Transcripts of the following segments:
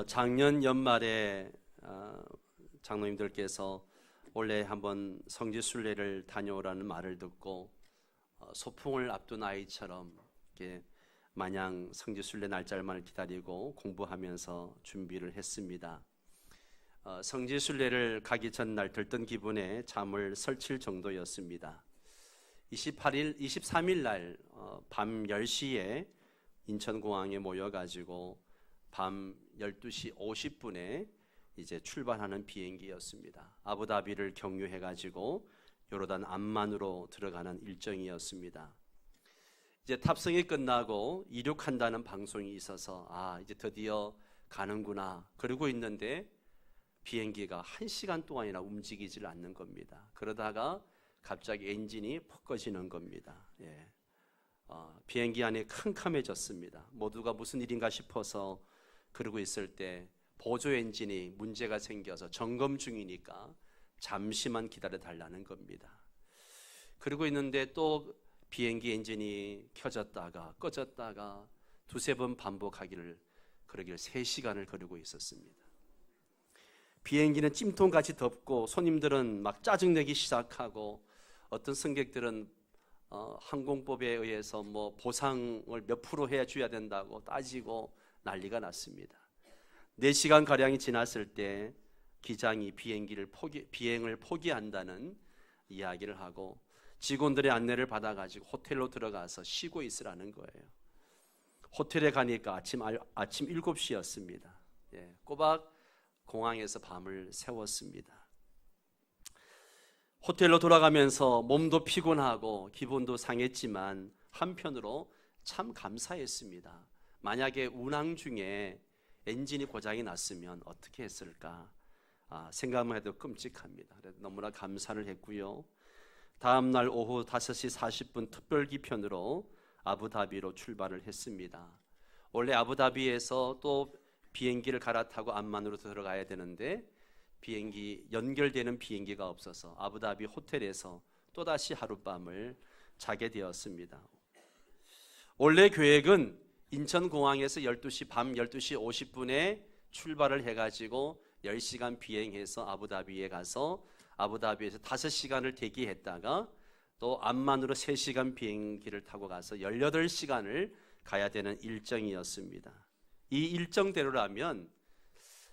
작년 연말에 장로님들께서 올해 한번 성지순례를 다녀오라는 말을 듣고 소풍을 앞둔 아이처럼 이렇게 마냥 성지순례 날짜만 기다리고 공부하면서 준비를 했습니다. 성지순례를 가기 전날 들뜬 기분에 잠을 설칠 정도였습니다. 23일 날 밤 10시에 인천공항에 모여가지고 밤 12시 50분에 이제 출발하는 비행기였습니다. 아부다비를 경유해가지고 요르단 암만으로 들어가는 일정이었습니다. 이제 탑승이 끝나고 이륙한다는 방송이 있어서 이제 드디어 가는구나 그러고 있는데 비행기가 1시간 동안이나 움직이질 않는 겁니다. 그러다가 갑자기 엔진이 폭 꺼지는 겁니다. 비행기 안이 캄캄해졌습니다. 모두가 무슨 일인가 싶어서 그러고 있을 때 보조 엔진이 문제가 생겨서 점검 중이니까 잠시만 기다려 달라는 겁니다. 그러고 있는데 또 비행기 엔진이 켜졌다가 꺼졌다가 두세 번 반복하기를 그러길 3시간을 거르고 있었습니다. 비행기는 찜통같이 덥고 손님들은 막 짜증내기 시작하고 어떤 승객들은 항공법에 의해서 뭐 보상을 몇 프로 해줘야 된다고 따지고 난리가 났습니다. 4시간 가량이 지났을 때 기장이 비행을 포기한다는 이야기를 하고 직원들의 안내를 받아가지고 호텔로 들어가서 쉬고 있으라는 거예요. 호텔에 가니까 아침 7시였습니다. 꼬박 공항에서 밤을 새웠습니다. 호텔로 돌아가면서 몸도 피곤하고 기분도 상했지만 한편으로 참 감사했습니다. 만약에 운항 중에 엔진이 고장이 났으면 어떻게 했을까 생각만 해도 끔찍합니다. 너무나 감사를 했고요. 다음 날 오후 5시 40분 특별기편으로 아부다비로 출발을 했습니다. 원래 아부다비에서 또 비행기를 갈아타고 암만으로 들어가야 되는데 연결되는 비행기가 없어서 아부다비 호텔에서 또다시 하룻밤을 자게 되었습니다. 원래 계획은 인천공항에서 밤 12시 50분에 출발을 해가지고 10시간 비행해서 아부다비에 가서 아부다비에서 5시간을 대기했다가 또 암만으로 3시간 비행기를 타고 가서 18시간을 가야 되는 일정이었습니다. 이 일정대로라면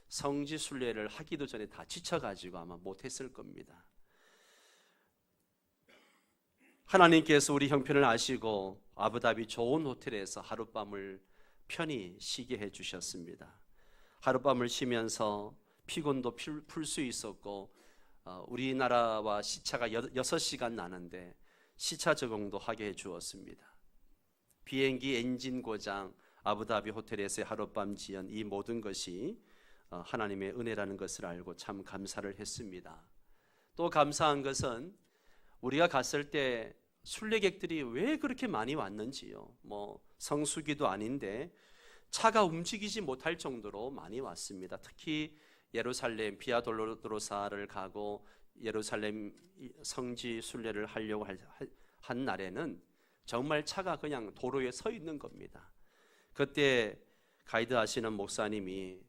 성지순례를 하기도 전에 다 지쳐가지고 아마 못했을 겁니다. 하나님께서 우리 형편을 아시고 아부다비 좋은 호텔에서 하룻밤을 편히 쉬게 해주셨습니다. 하룻밤을 쉬면서 피곤도 풀 수 있었고 우리나라와 시차가 6시간 나는데 시차 적응도 하게 해주었습니다. 비행기 엔진 고장, 아부다비 호텔에서의 하룻밤 지연, 이 모든 것이 하나님의 은혜라는 것을 알고 참 감사를 했습니다. 또 감사한 것은 우리가 갔을 때 순례객들이 왜 그렇게 많이 왔는지요. 성수기도 아닌데 차가 움직이지 못할 정도로 많이 왔습니다. 특히 예루살렘 비아 돌로로사를 가고 예루살렘 성지 순례를 하려고 한 날에는 정말 차가 그냥 도로에 서 있는 겁니다. 그때 가이드 하시는 목사님이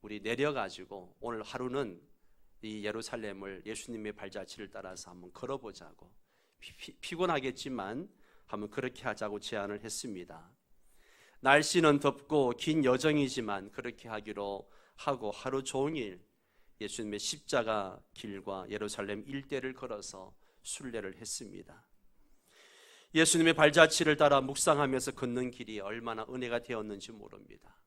우리 내려가지고 오늘 하루는 이 예루살렘을 예수님의 발자취를 따라서 한번 걸어보자고, 피곤하겠지만 한번 그렇게 하자고 제안을 했습니다. 날씨는 덥고 긴 여정이지만 그렇게 하기로 하고 하루 종일 예수님의 십자가 길과 예루살렘 일대를 걸어서 순례를 했습니다. 예수님의 발자취를 따라 묵상하면서 걷는 길이 얼마나 은혜가 되었는지 모릅니다.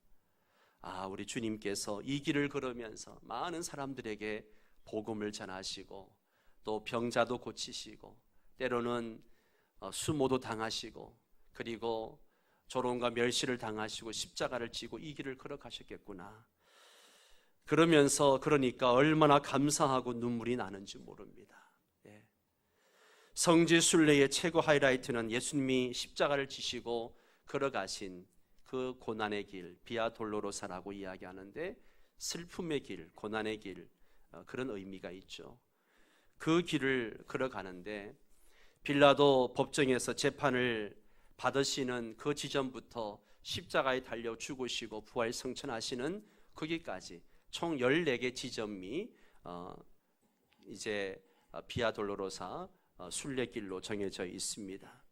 우리 주님께서 이 길을 걸으면서 많은 사람들에게 복음을 전하시고 또 병자도 고치시고 때로는 수모도 당하시고 그리고 조롱과 멸시를 당하시고 십자가를 지고 이 길을 걸어가셨겠구나. 그러니까 얼마나 감사하고 눈물이 나는지 모릅니다. 성지순례의 최고 하이라이트는 예수님이 십자가를 지시고 걸어가신 그 고난의 길, 비아 돌로로사라고 이야기하는데 슬픔의 길, 고난의 길, 그런 의미가 있죠. 그 길을 걸어가는데 빌라도 법정에서 재판을 받으시는 그 지점부터 십자가에 달려 죽으시고 부활 성천하시는 거기까지 총 14개 지점이 이제 비아 돌로로사 순례길로 정해져 있습니다.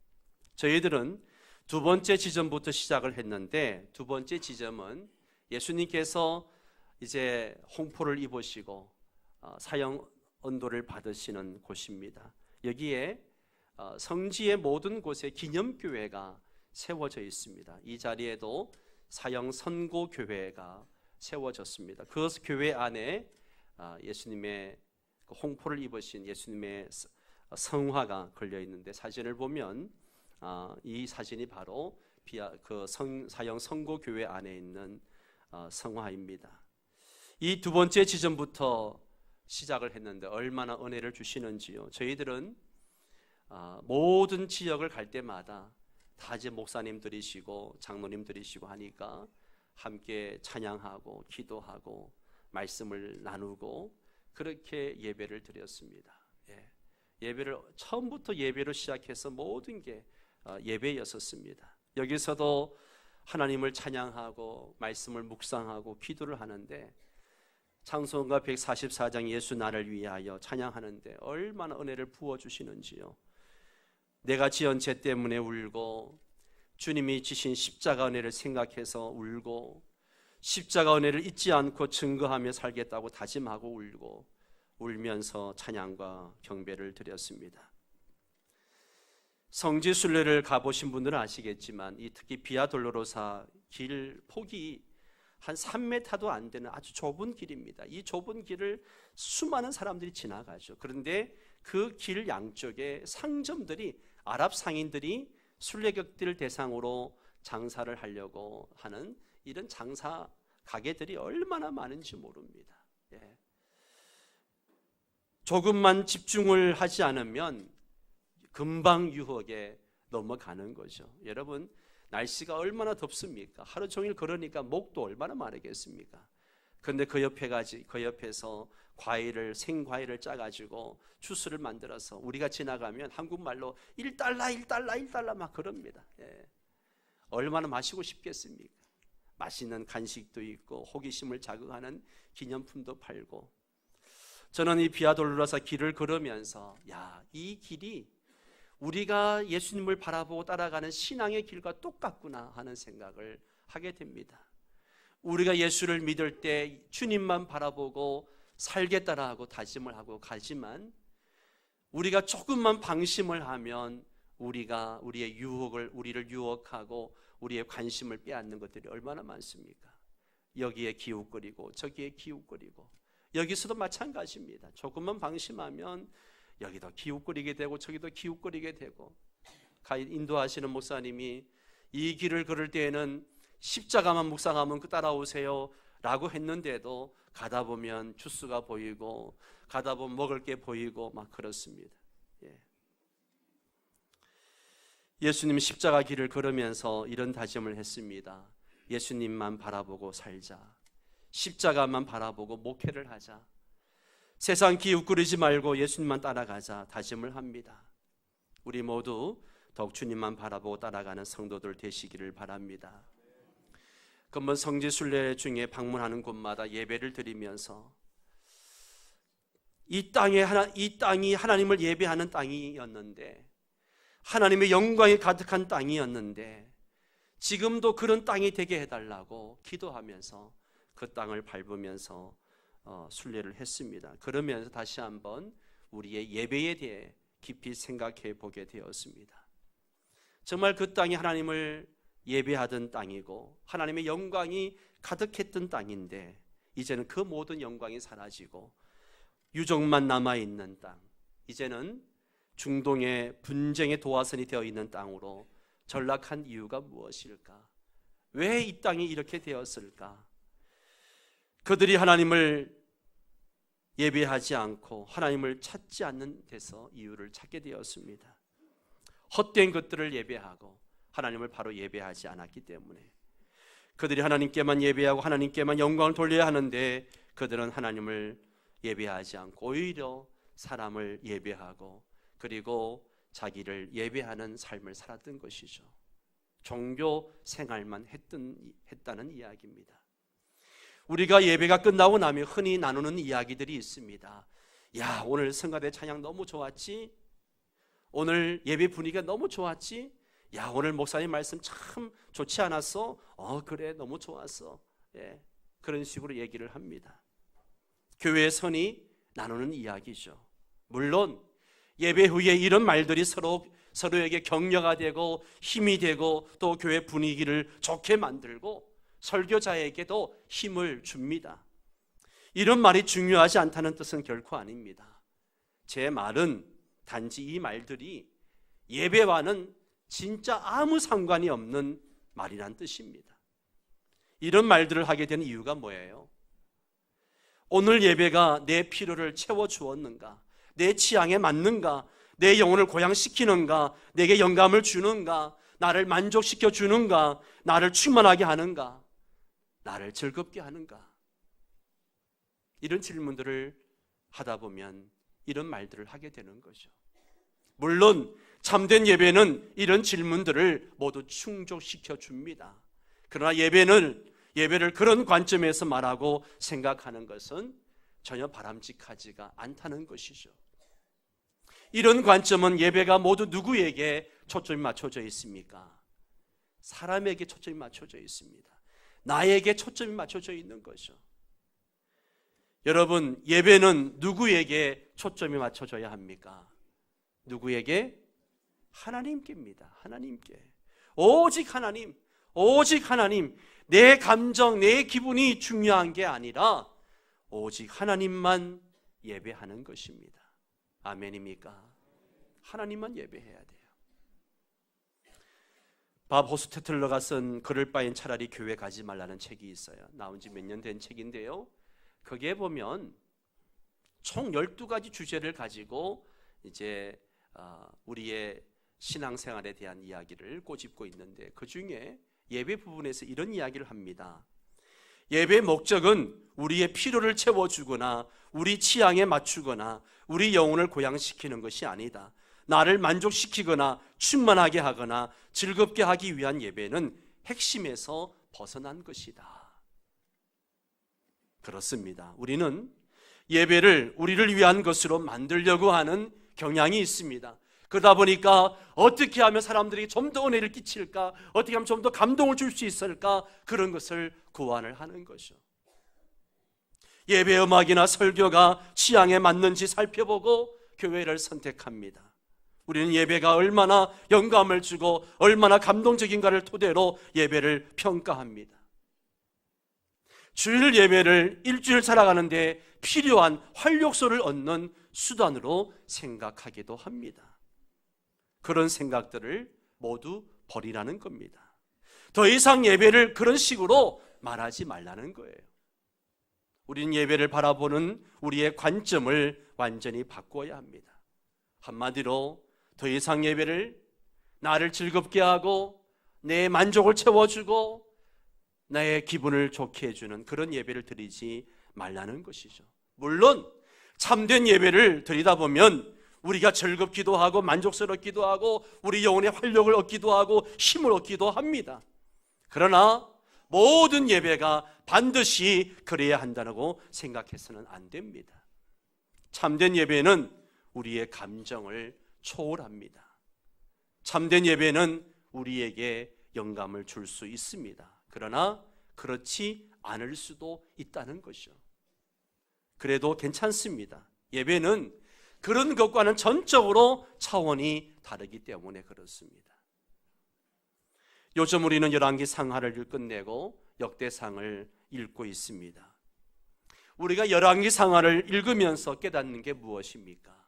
저희들은 두 번째 지점부터 시작을 했는데, 두 번째 지점은 예수님께서 이제 홍포를 입으시고 사형 언도를 받으시는 곳입니다. 여기에 성지의 모든 곳에 기념교회가 세워져 있습니다. 이 자리에도 사형 선고교회가 세워졌습니다. 그 교회 안에 예수님의 홍포를 입으신 예수님의 성화가 걸려 있는데, 사진을 보면 이 사진이 바로 사형 선고교회 안에 있는 성화입니다. 이 두 번째 지점부터 시작을 했는데 얼마나 은혜를 주시는지요. 저희들은 모든 지역을 갈 때마다 다 이제 목사님들이시고 장로님들이시고 하니까 함께 찬양하고 기도하고 말씀을 나누고 그렇게 예배를 드렸습니다. 예배를 처음부터 예배로 시작해서 모든 게 예배였었습니다. 여기서도 하나님을 찬양하고 말씀을 묵상하고 기도를 하는데, 찬송가 144장 예수 나를 위하여 찬양하는데 얼마나 은혜를 부어주시는지요. 내가 지은 죄 때문에 울고, 주님이 지신 십자가 은혜를 생각해서 울고, 십자가 은혜를 잊지 않고 증거하며 살겠다고 다짐하고 울고, 울면서 찬양과 경배를 드렸습니다. 성지 순례를 가보신 분들은 아시겠지만, 이 특히 비아 돌로로사 길 폭이 한 3m도 안 되는 아주 좁은 길입니다. 이 좁은 길을 수많은 사람들이 지나가죠. 그런데 그 길 양쪽에 상점들이, 아랍 상인들이 순례객들 대상으로 장사를 하려고 하는 이런 장사 가게들이 얼마나 많은지 모릅니다. 조금만 집중을 하지 않으면 금방 유혹에 넘어가는 거죠. 여러분, 날씨가 얼마나 덥습니까? 하루 종일 걸으니까 목도 얼마나 마르겠습니까? 그런데 그 옆에서 생과일을 짜가지고 주스를 만들어서 우리가 지나가면 한국말로 1달러 막 그럽니다. 얼마나 마시고 싶겠습니까? 맛있는 간식도 있고 호기심을 자극하는 기념품도 팔고. 저는 이 비아 돌로로사 길을 걸으면서 이 길이 우리가 예수님을 바라보고 따라가는 신앙의 길과 똑같구나 하는 생각을 하게 됩니다. 우리가 예수를 믿을 때 주님만 바라보고 살겠다라 하고 다짐을 하고 가지만, 우리가 조금만 방심을 하면 우리의 우리를 유혹하고 우리의 관심을 빼앗는 것들이 얼마나 많습니까? 여기에 기웃거리고 저기에 기웃거리고, 여기서도 마찬가지입니다. 조금만 방심하면 여기도 기웃거리게 되고 저기도 기웃거리게 되고. 인도하시는 목사님이 이 길을 걸을 때에는 십자가만 묵상하면 따라오세요 라고 했는데도 가다 보면 주스가 보이고 가다 보면 먹을 게 보이고 막 그렇습니다. 예수님 십자가 길을 걸으면서 이런 다짐을 했습니다. 예수님만 바라보고 살자. 십자가만 바라보고 목회를 하자. 세상 기웃거리지 말고 예수님만 따라가자 다짐을 합니다. 우리 모두 더욱 주님만 바라보고 따라가는 성도들 되시기를 바랍니다. 금번 성지 순례 중에 방문하는 곳마다 예배를 드리면서 이 땅이 하나님을 예배하는 땅이었는데, 하나님의 영광이 가득한 땅이었는데, 지금도 그런 땅이 되게 해달라고 기도하면서 그 땅을 밟으면서 순례를 했습니다. 그러면서 다시 한번 우리의 예배에 대해 깊이 생각해 보게 되었습니다. 정말 그 땅이 하나님을 예배하던 땅이고 하나님의 영광이 가득했던 땅인데, 이제는 그 모든 영광이 사라지고 유적만 남아있는 땅, 이제는 중동의 분쟁의 도화선이 되어 있는 땅으로 전락한 이유가 무엇일까? 왜 이 땅이 이렇게 되었을까? 그들이 하나님을 예배하지 않고 하나님을 찾지 않는 데서 이유를 찾게 되었습니다. 헛된 것들을 예배하고 하나님을 바로 예배하지 않았기 때문에. 그들이 하나님께만 예배하고 하나님께만 영광을 돌려야 하는데, 그들은 하나님을 예배하지 않고 오히려 사람을 예배하고 그리고 자기를 예배하는 삶을 살았던 것이죠. 종교 생활만 했다는 이야기입니다. 우리가 예배가 끝나고 나면 흔히 나누는 이야기들이 있습니다. 야, 오늘 성가대 찬양 너무 좋았지? 오늘 예배 분위기가 너무 좋았지? 야, 오늘 목사님 말씀 참 좋지 않았어? 그래, 너무 좋았어. 예, 그런 식으로 얘기를 합니다. 교회의 선이 나누는 이야기죠. 물론 예배 후에 이런 말들이 서로에게 격려가 되고 힘이 되고 또 교회 분위기를 좋게 만들고 설교자에게도 힘을 줍니다. 이런 말이 중요하지 않다는 뜻은 결코 아닙니다. 제 말은 단지 이 말들이 예배와는 진짜 아무 상관이 없는 말이란 뜻입니다. 이런 말들을 하게 된 이유가 뭐예요? 오늘 예배가 내 필요를 채워주었는가? 내 취향에 맞는가? 내 영혼을 고양시키는가? 내게 영감을 주는가? 나를 만족시켜 주는가? 나를 충만하게 하는가? 나를 즐겁게 하는가? 이런 질문들을 하다 보면 이런 말들을 하게 되는 거죠. 물론 참된 예배는 이런 질문들을 모두 충족시켜 줍니다. 그러나 예배를 그런 관점에서 말하고 생각하는 것은 전혀 바람직하지가 않다는 것이죠. 이런 관점은 예배가 모두 누구에게 초점이 맞춰져 있습니까? 사람에게 초점이 맞춰져 있습니다. 나에게 초점이 맞춰져 있는 거죠. 여러분, 예배는 누구에게 초점이 맞춰져야 합니까? 누구에게? 하나님께입니다. 하나님께. 오직 하나님, 오직 하나님. 내 감정, 내 기분이 중요한 게 아니라 오직 하나님만 예배하는 것입니다. 아멘입니까? 하나님만 예배해야 돼요. 밥 호스테틀러가 쓴 그럴 바엔 차라리 교회 가지 말라는 책이 있어요. 나온 지 몇 년 된 책인데요. 거기에 보면 총 12가지 주제를 가지고 이제 우리의 신앙생활에 대한 이야기를 꼬집고 있는데 그 중에 예배 부분에서 이런 이야기를 합니다. 예배의 목적은 우리의 필요를 채워주거나 우리 취향에 맞추거나 우리 영혼을 고양시키는 것이 아니다. 나를 만족시키거나 충만하게 하거나 즐겁게 하기 위한 예배는 핵심에서 벗어난 것이다. 그렇습니다. 우리는 예배를 우리를 위한 것으로 만들려고 하는 경향이 있습니다. 그러다 보니까 어떻게 하면 사람들이 좀 더 은혜를 끼칠까? 어떻게 하면 좀 더 감동을 줄 수 있을까? 그런 것을 고안을 하는 것이죠. 예배 음악이나 설교가 취향에 맞는지 살펴보고 교회를 선택합니다. 우리는 예배가 얼마나 영감을 주고 얼마나 감동적인가를 토대로 예배를 평가합니다. 주일 예배를 일주일 살아가는데 필요한 활력소를 얻는 수단으로 생각하기도 합니다. 그런 생각들을 모두 버리라는 겁니다. 더 이상 예배를 그런 식으로 말하지 말라는 거예요. 우리는 예배를 바라보는 우리의 관점을 완전히 바꿔야 합니다. 한마디로 더 이상 예배를 나를 즐겁게 하고 내 만족을 채워주고 나의 기분을 좋게 해주는 그런 예배를 드리지 말라는 것이죠. 물론 참된 예배를 드리다 보면 우리가 즐겁기도 하고 만족스럽기도 하고 우리 영혼의 활력을 얻기도 하고 힘을 얻기도 합니다. 그러나 모든 예배가 반드시 그래야 한다고 생각해서는 안 됩니다. 참된 예배는 우리의 감정을 초월합니다. 참된 예배는 우리에게 영감을 줄 수 있습니다. 그러나 그렇지 않을 수도 있다는 것이죠. 그래도 괜찮습니다. 예배는 그런 것과는 전적으로 차원이 다르기 때문에 그렇습니다. 요즘 우리는 열왕기 상하를 끝내고 역대상을 읽고 있습니다. 우리가 열왕기 상하를 읽으면서 깨닫는 게 무엇입니까?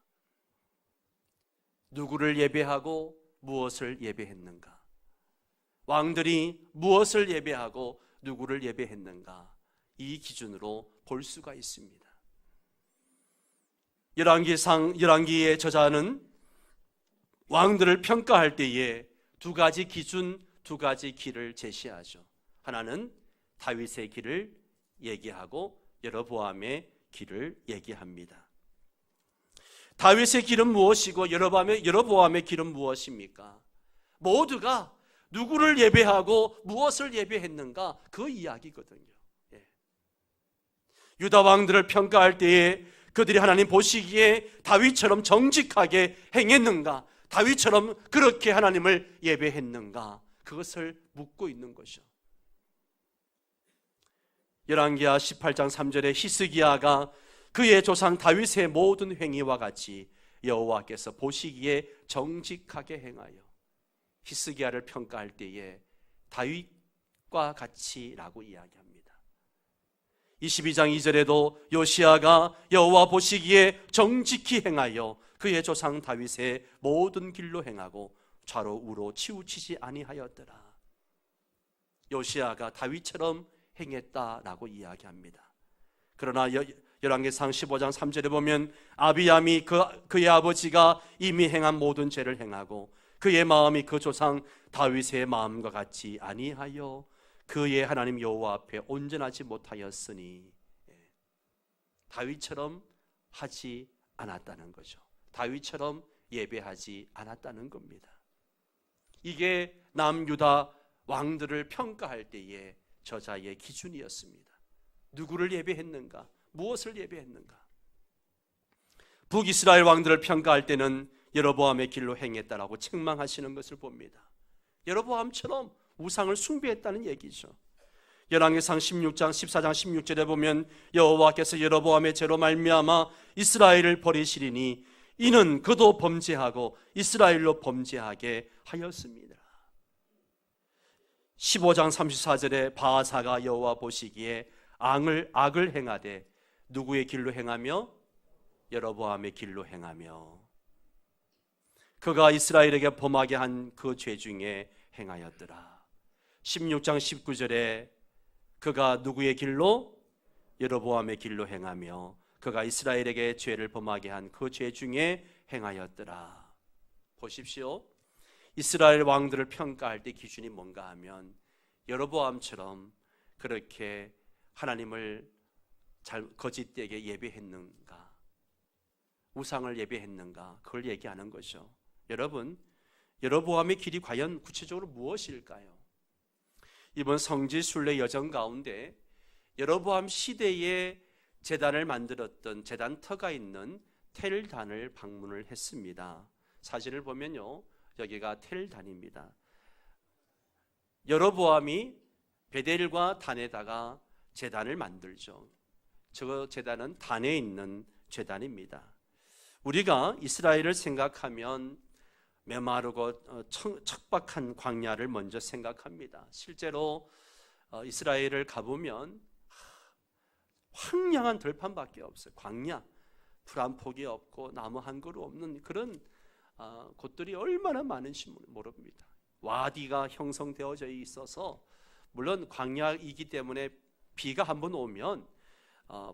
누구를 예배하고 무엇을 예배했는가? 왕들이 무엇을 예배하고 누구를 예배했는가? 이 기준으로 볼 수가 있습니다. 열왕기의 저자는 왕들을 평가할 때에 두 가지 기준, 두 가지 길을 제시하죠. 하나는 다윗의 길을 얘기하고 여로보암의 길을 얘기합니다. 다윗의 길은 무엇이고 여로보암의 길은 무엇입니까? 모두가 누구를 예배하고 무엇을 예배했는가 그 이야기거든요. 유다 왕들을 평가할 때에 그들이 하나님 보시기에 다윗처럼 정직하게 행했는가, 다윗처럼 그렇게 하나님을 예배했는가, 그것을 묻고 있는 것이죠. 열왕기하 18장 3절에 히스기야가 그의 조상 다윗의 모든 행위와 같이 여호와께서 보시기에 정직하게 행하여, 히스기야를 평가할 때에 다윗과 같이라고 이야기합니다. 22장 2절에도 요시야가 여호와 보시기에 정직히 행하여 그의 조상 다윗의 모든 길로 행하고 좌로 우로 치우치지 아니하였더라. 요시야가 다윗처럼 행했다라고 이야기합니다. 그러나 열왕기상 15장 3절에 보면 아비암이 그의 아버지가 이미 행한 모든 죄를 행하고 그의 마음이 그 조상 다윗의 마음과 같이 아니하여 그의 하나님 여호와 앞에 온전하지 못하였으니, 다윗처럼 하지 않았다는 거죠. 다윗처럼 예배하지 않았다는 겁니다. 이게 남유다 왕들을 평가할 때의 저자의 기준이었습니다. 누구를 예배했는가? 무엇을 예배했는가? 북이스라엘 왕들을 평가할 때는 여로보암의 길로 행했다라고 책망하시는 것을 봅니다. 여로보암처럼 우상을 숭배했다는 얘기죠. 열왕기상 16장 14장 16절에 보면 여호와께서 여로보암의 죄로 말미암아 이스라엘을 버리시리니 이는 그도 범죄하고 이스라엘로 범죄하게 하였습니다. 15장 34절에 바하사가 여호와 보시기에 악을 행하되 누구의 길로 행하며? 여로보암의 길로 행하며 그가 이스라엘에게 범하게 한 그 죄 중에 행하였더라. 16장 19절에 그가 누구의 길로? 여로보암의 길로 행하며 그가 이스라엘에게 죄를 범하게 한 그 죄 중에 행하였더라. 보십시오. 이스라엘 왕들을 평가할 때 기준이 뭔가 하면 여로보암처럼 그렇게 하나님을 거짓되게 예배했는가, 우상을 예배했는가, 그걸 얘기하는 거죠. 여러분, 여로보암의 길이 과연 구체적으로 무엇일까요? 이번 성지 순례 여정 가운데 여로보암 시대에 제단을 만들었던 제단터가 있는 텔단을 방문을 했습니다. 사진을 보면요, 여기가 텔단입니다. 여로보암이 베델과 단에다가 제단을 만들죠. 저 제단은 단에 있는 제단입니다. 우리가 이스라엘을 생각하면 메마르고 척박한 광야를 먼저 생각합니다. 실제로 이스라엘을 가보면 황량한 들판밖에 없어요. 광야, 풀 한 폭이 없고 나무 한 그루 없는 그런 곳들이 얼마나 많은지 모릅니다. 와디가 형성되어져 있어서 물론 광야이기 때문에 비가 한번 오면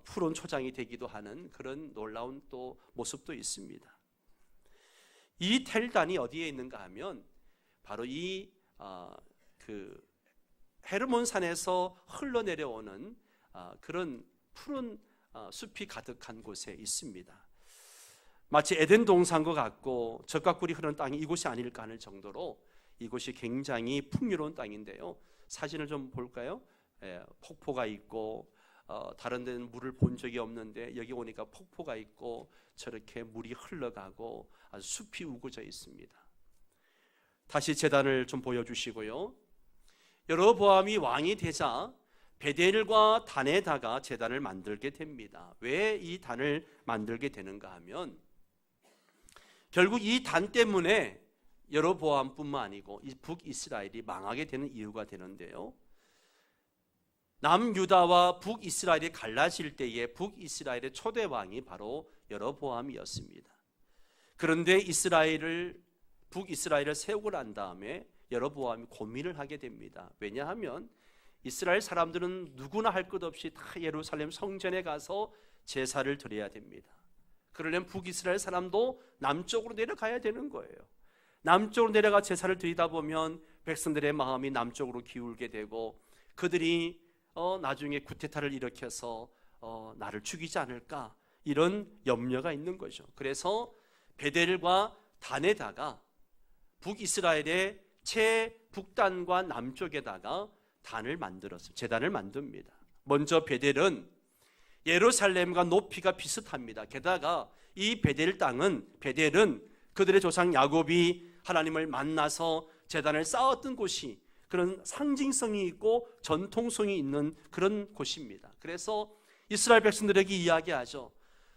푸른 초장이 되기도 하는 그런 놀라운 또 모습도 있습니다. 이 텔단이 어디에 있는가 하면 바로 이 헤르몬산에서 흘러내려오는 그런 푸른 숲이 가득한 곳에 있습니다. 마치 에덴 동산과 같고 젖과 꿀이 흐르는 땅이 이곳이 아닐까 하는 정도로 이곳이 굉장히 풍요로운 땅인데요. 사진을 좀 볼까요? 폭포가 있고 다른 데는 물을 본 적이 없는데 여기 오니까 폭포가 있고 저렇게 물이 흘러가고 아주 숲이 우거져 있습니다. 다시 제단을 좀 보여주시고요. 여로보암이 왕이 되자 베델과 단에다가 제단을 만들게 됩니다. 왜 이 단을 만들게 되는가 하면 결국 이 단 때문에 여로보암뿐만 아니고 이 북이스라엘이 망하게 되는 이유가 되는데요. 남유다와 북이스라엘이 갈라질 때에 북이스라엘의 초대 왕이 바로 여로보암이었습니다. 그런데 북이스라엘을 세우고 난 다음에 여로보암이 고민을 하게 됩니다. 왜냐하면 이스라엘 사람들은 누구나 할 것 없이 다 예루살렘 성전에 가서 제사를 드려야 됩니다. 그러려면 북이스라엘 사람도 남쪽으로 내려가야 되는 거예요. 남쪽으로 내려가 제사를 드리다 보면 백성들의 마음이 남쪽으로 기울게 되고 그들이 나중에 구테타를 일으켜서 나를 죽이지 않을까 이런 염려가 있는 거죠. 그래서 베델과 단에다가 북이스라엘의 최북단과 남쪽에다가 단을 만들었어요. 제단을 만듭니다. 먼저 베델은 예루살렘과 높이가 비슷합니다. 게다가 이 베델은 그들의 조상 야곱이 하나님을 만나서 제단을 쌓았던 곳이, 그런 상징성이 있고 전통성이 있는 그런 곳입니다. 그래서 이스라엘 백성들에게 이야기하죠.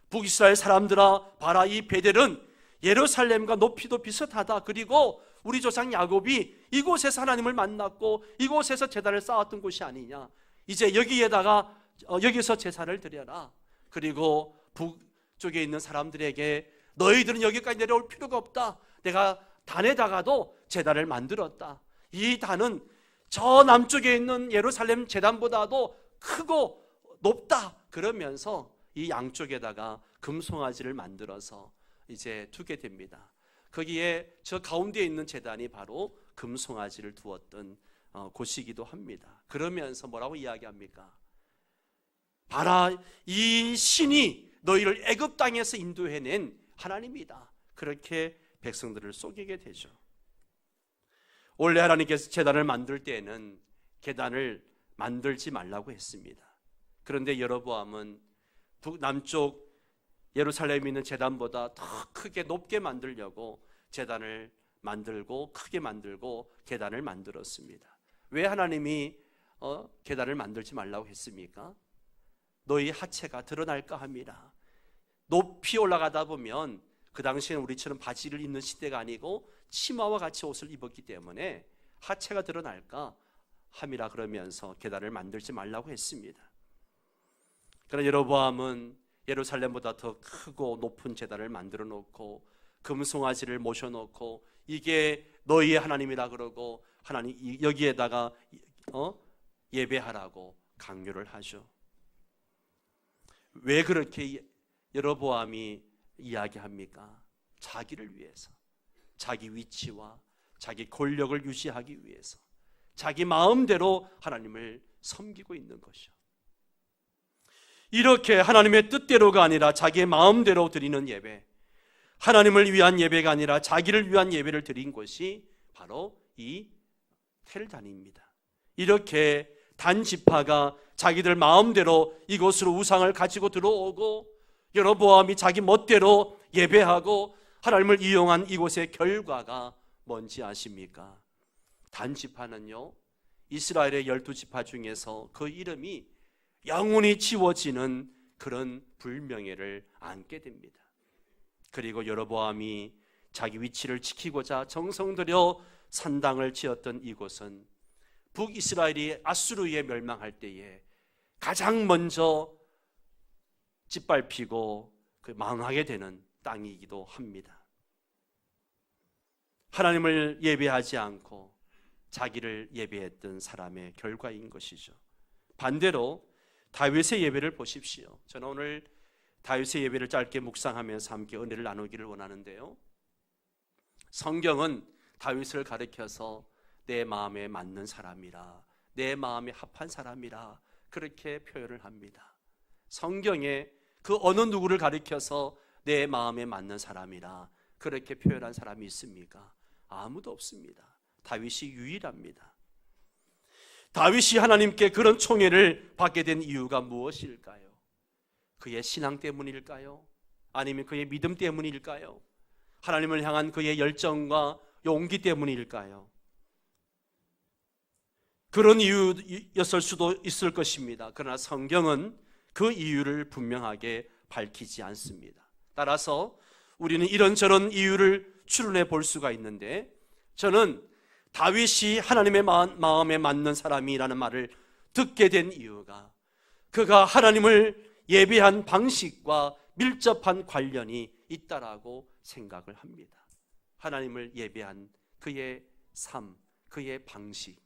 북이스라엘 사람들아, 봐라, 이 베델은 예루살렘과 높이도 비슷하다. 그리고 우리 조상 야곱이 이곳에서 하나님을 만났고 이곳에서 제단을 쌓았던 곳이 아니냐. 이제 여기서 제사를 드려라. 그리고 북쪽에 있는 사람들에게 너희들은 여기까지 내려올 필요가 없다. 내가 단에다가도 제단을 만들었다. 이 단은 저 남쪽에 있는 예루살렘 제단보다도 크고 높다. 그러면서 이 양쪽에다가 금송아지를 만들어서 이제 두게 됩니다. 거기에 저 가운데에 있는 제단이 바로 금송아지를 두었던 곳이기도 합니다. 그러면서 뭐라고 이야기합니까? 봐라, 이 신이 너희를 애굽 땅에서 인도해낸 하나님이다. 그렇게 백성들을 속이게 되죠. 원래 하나님께서 제단을 만들 때에는 계단을 만들지 말라고 했습니다. 그런데 여로보암은 남쪽 예루살렘에 있는 제단보다 더 크게 높게 만들려고 제단을 만들고 크게 만들고 계단을 만들었습니다. 왜 하나님이 계단을 만들지 말라고 했습니까? 너희 하체가 드러날까 함이라. 높이 올라가다 보면, 그 당시에는 우리처럼 바지를 입는 시대가 아니고 치마와 같이 옷을 입었기 때문에 하체가 드러날까 함이라 그러면서 계단을 만들지 말라고 했습니다. 그러나 여로보암은 예루살렘보다 더 크고 높은 제단을 만들어 놓고 금송아지를 모셔놓고 이게 너희의 하나님이라 그러고 하나님 여기에다가 예배하라고 강요를 하죠. 왜 그렇게 여로보암이 이야기합니까? 자기를 위해서, 자기 위치와 자기 권력을 유지하기 위해서 자기 마음대로 하나님을 섬기고 있는 것이죠. 이렇게 하나님의 뜻대로가 아니라 자기의 마음대로 드리는 예배, 하나님을 위한 예배가 아니라 자기를 위한 예배를 드린 것이 바로 이 텔단입니다. 이렇게 단 지파가 자기들 마음대로 이곳으로 우상을 가지고 들어오고 여로보암이 자기 멋대로 예배하고 하나님을 이용한 이곳의 결과가 뭔지 아십니까? 단 지파는요, 이스라엘의 12지파 중에서 그 이름이 영원히 지워지는 그런 불명예를 안게 됩니다. 그리고 여로보암이 자기 위치를 지키고자 정성 들여 산당을 지었던 이곳은 북이스라엘이 아수르에 멸망할 때에 가장 먼저 짓밟히고 망하게 되는 땅이기도 합니다. 하나님을 예배하지 않고 자기를 예배했던 사람의 결과인 것이죠. 반대로 다윗의 예배를 보십시오. 저는 오늘 다윗의 예배를 짧게 묵상하면서 함께 은혜를 나누기를 원하는데요, 성경은 다윗을 가리켜서 내 마음에 맞는 사람이라, 내 마음에 합한 사람이라 그렇게 표현을 합니다. 성경에 그 어느 누구를 가리켜서 내 마음에 맞는 사람이라 그렇게 표현한 사람이 있습니까? 아무도 없습니다. 다윗이 유일합니다. 다윗이 하나님께 그런 총애를 받게 된 이유가 무엇일까요? 그의 신앙 때문일까요? 아니면 그의 믿음 때문일까요? 하나님을 향한 그의 열정과 용기 때문일까요? 그런 이유였을 수도 있을 것입니다. 그러나 성경은 그 이유를 분명하게 밝히지 않습니다. 따라서 우리는 이런저런 이유를 추론해 볼 수가 있는데, 저는 다윗이 하나님의 마음에 맞는 사람이라는 말을 듣게 된 이유가 그가 하나님을 예배한 방식과 밀접한 관련이 있다라고 생각을 합니다. 하나님을 예배한 그의 삶, 그의 방식,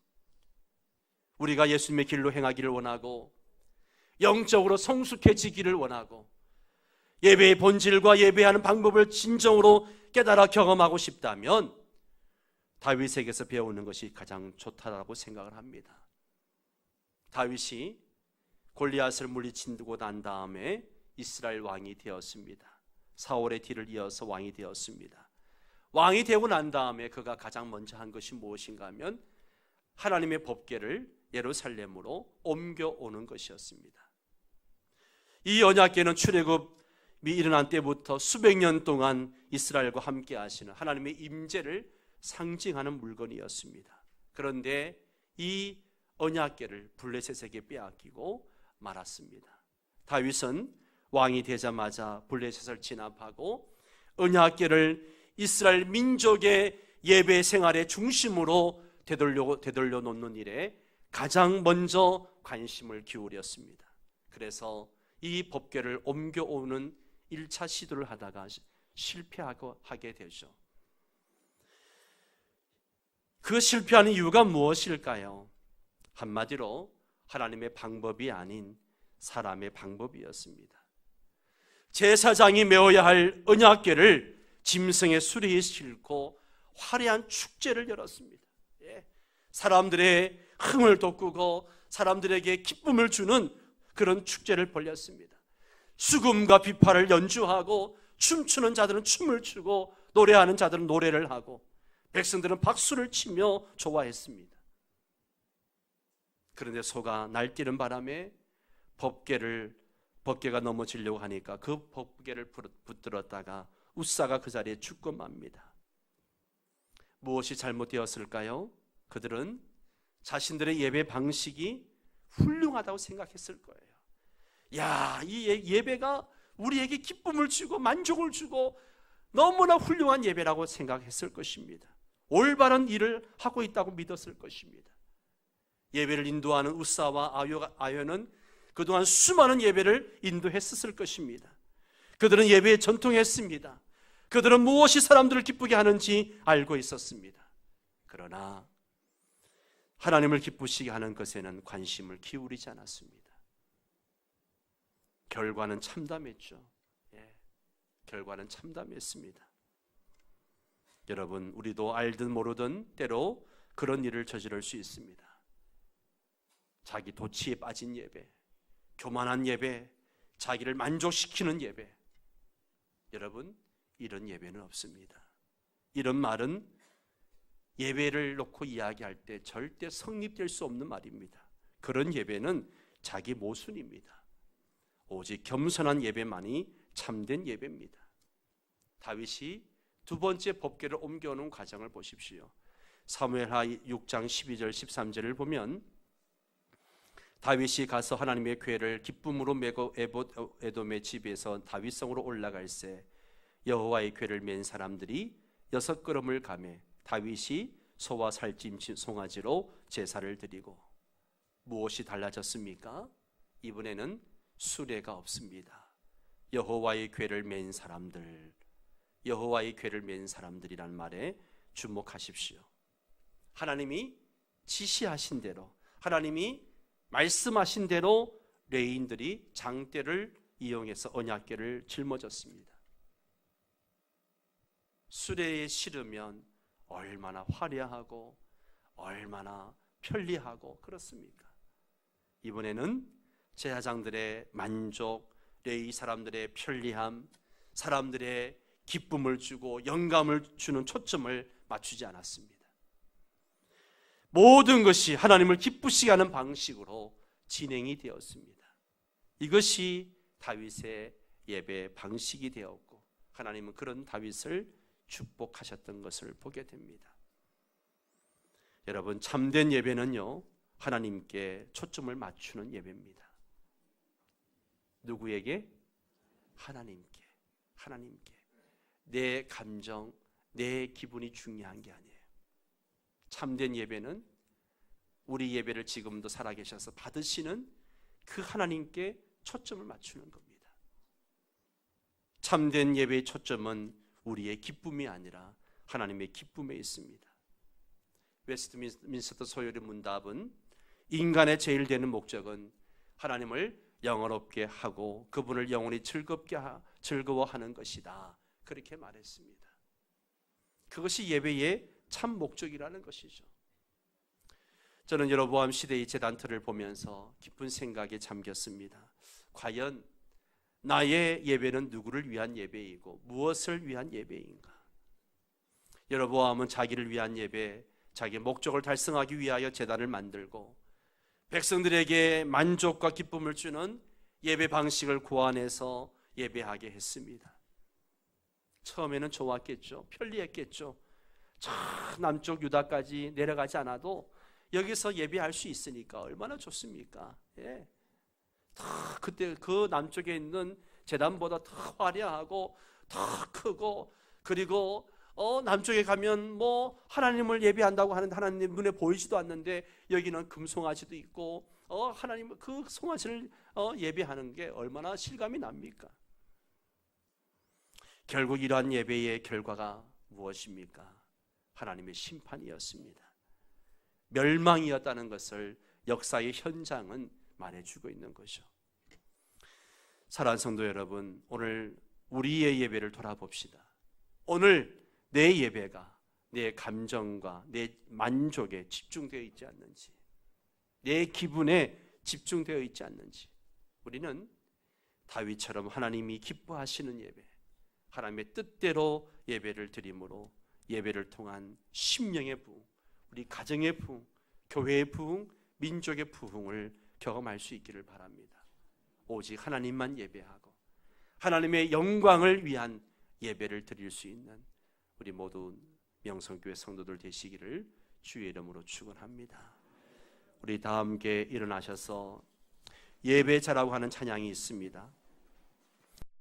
우리가 예수님의 길로 행하기를 원하고 영적으로 성숙해지기를 원하고 예배의 본질과 예배하는 방법을 진정으로 깨달아 경험하고 싶다면 다윗에게서 배우는 것이 가장 좋다라고 생각을 합니다. 다윗이 골리앗을 물리치고 난 다음에 이스라엘 왕이 되었습니다. 사울의 뒤를 이어서 왕이 되었습니다. 왕이 되고 난 다음에 그가 가장 먼저 한 것이 무엇인가 하면 하나님의 법궤를 예루살렘으로 옮겨오는 것이었습니다. 이 언약궤는 출애굽이 일어난 때부터 수백 년 동안 이스라엘과 함께 하시는 하나님의 임재를 상징하는 물건이었습니다. 그런데 이 언약궤를 블레셋에게 빼앗기고 말았습니다. 다윗은 왕이 되자마자 블레셋을 진압하고 언약궤를 이스라엘 민족의 예배 생활의 중심으로 되돌려 놓는 일에 가장 먼저 관심을 기울였습니다. 그래서 이 법궤를 옮겨오는 1차 시도를 하다가 실패하게 되죠. 그 실패하는 이유가 무엇일까요? 한마디로 하나님의 방법이 아닌 사람의 방법이었습니다. 제사장이 메어야 할 언약궤를 짐승의 수레에 싣고 화려한 축제를 열었습니다. 사람들의 흥을 돋구고 사람들에게 기쁨을 주는 그런 축제를 벌였습니다. 수금과 비파를 연주하고 춤추는 자들은 춤을 추고 노래하는 자들은 노래를 하고 백성들은 박수를 치며 좋아했습니다. 그런데 소가 날뛰는 바람에 법궤가 넘어지려고 하니까 그 법궤를 붙들었다가 웃사가 그 자리에 죽고 맙니다. 무엇이 잘못되었을까요? 그들은 자신들의 예배 방식이 훌륭하다고 생각했을 거예요. 야, 이 예배가 우리에게 기쁨을 주고 만족을 주고 너무나 훌륭한 예배라고 생각했을 것입니다. 올바른 일을 하고 있다고 믿었을 것입니다. 예배를 인도하는 웃사와 아요는 그동안 수많은 예배를 인도했었을 것입니다. 그들은 예배에 전통했습니다. 그들은 무엇이 사람들을 기쁘게 하는지 알고 있었습니다. 그러나 하나님을 기쁘시게 하는 것에는 관심을 기울이지 않았습니다. 결과는 참담했죠. 결과는 참담했습니다. 여러분, 우리도 알든 모르든 때로 그런 일을 저지를 수 있습니다. 자기 도취에 빠진 예배, 교만한 예배, 자기를 만족시키는 예배. 여러분, 이런 예배는 없습니다. 이런 말은 예배를 놓고 이야기할 때 절대 성립될 수 없는 말입니다. 그런 예배는 자기 모순입니다. 오직 겸손한 예배만이 참된 예배입니다. 다윗이 두 번째 법궤를 옮겨오는 과정을 보십시오. 사무엘하 6장 12절 13절을 보면 다윗이 가서 하나님의 궤를 기쁨으로 메고 에돔의 집에서 다윗성으로 올라갈새 여호와의 궤를 맨 사람들이 6걸음을 가매 다윗이 소와 살찜 송아지로 제사를 드리고. 무엇이 달라졌습니까? 이번에는 수레가 없습니다. 여호와의 궤를 맨 사람들, 여호와의 궤를 맨 사람들이란 말에 주목하십시오. 하나님이 지시하신 대로, 하나님이 말씀하신 대로 레위인들이 장대를 이용해서 언약궤를 짊어졌습니다. 수레에 실으면 얼마나 화려하고 얼마나 편리하고 그렇습니까? 이번에는 제사장들의 만족, 레위 사람들의 편리함, 사람들의 기쁨을 주고 영감을 주는 초점을 맞추지 않았습니다. 모든 것이 하나님을 기쁘시게 하는 방식으로 진행이 되었습니다. 이것이 다윗의 예배 방식이 되었고 하나님은 그런 다윗을 축복하셨던 것을 보게 됩니다. 여러분, 참된 예배는요, 하나님께 초점을 맞추는 예배입니다. 누구에게? 하나님께. 내 감정, 내 기분이 중요한 게 아니에요. 참된 예배는 우리 예배를 지금도 살아계셔서 받으시는 그 하나님께 초점을 맞추는 겁니다. 참된 예배의 초점은 우리의 기쁨이 아니라 하나님의 기쁨에 있습니다. 웨스트민스터 소요리 문답은 인간의 제일 되는 목적은 하나님을 영원롭게 하고 그분을 영원히 즐거워하는 것이다. 그렇게 말했습니다. 그것이 예배의 참 목적이라는 것이죠. 저는 여로보암 시대의 제단틀을 보면서 깊은 생각에 잠겼습니다. 과연 나의 예배는 누구를 위한 예배이고 무엇을 위한 예배인가? 여로보암은 자기를 위한 예배, 자기의 목적을 달성하기 위하여 제단을 만들고 백성들에게 만족과 기쁨을 주는 예배 방식을 고안해서 예배하게 했습니다. 처음에는 좋았겠죠. 편리했겠죠. 저 남쪽 유다까지 내려가지 않아도 여기서 예배할 수 있으니까 얼마나 좋습니까? 예. 그때 그 남쪽에 있는 제단보다 더 화려하고 더 크고, 그리고 남쪽에 가면 뭐 하나님을 예배한다고 하는데 하나님 눈에 보이지도 않는데 여기는 금송아지도 있고 하나님 그 송아지를 예배하는 게 얼마나 실감이 납니까? 결국 이러한 예배의 결과가 무엇입니까? 하나님의 심판이었습니다. 멸망이었다는 것을 역사의 현장은 말해주고 있는 거죠. 사랑하는 성도 여러분, 오늘 우리의 예배를 돌아봅시다. 오늘 내 예배가 내 감정과 내 만족에 집중되어 있지 않는지, 내 기분에 집중되어 있지 않는지, 우리는 다윗처럼 하나님이 기뻐하시는 예배, 하나님의 뜻대로 예배를 드림으로 예배를 통한 심령의 부흥, 우리 가정의 부흥, 교회의 부흥, 민족의 부흥을 경험할 수 있기를 바랍니다. 오직 하나님만 예배하고 하나님의 영광을 위한 예배를 드릴 수 있는 우리 모두 명성교회 성도들 되시기를 주의 이름으로 축원합니다. 우리 다 함께 일어나셔서 예배자라고 하는 찬양이 있습니다.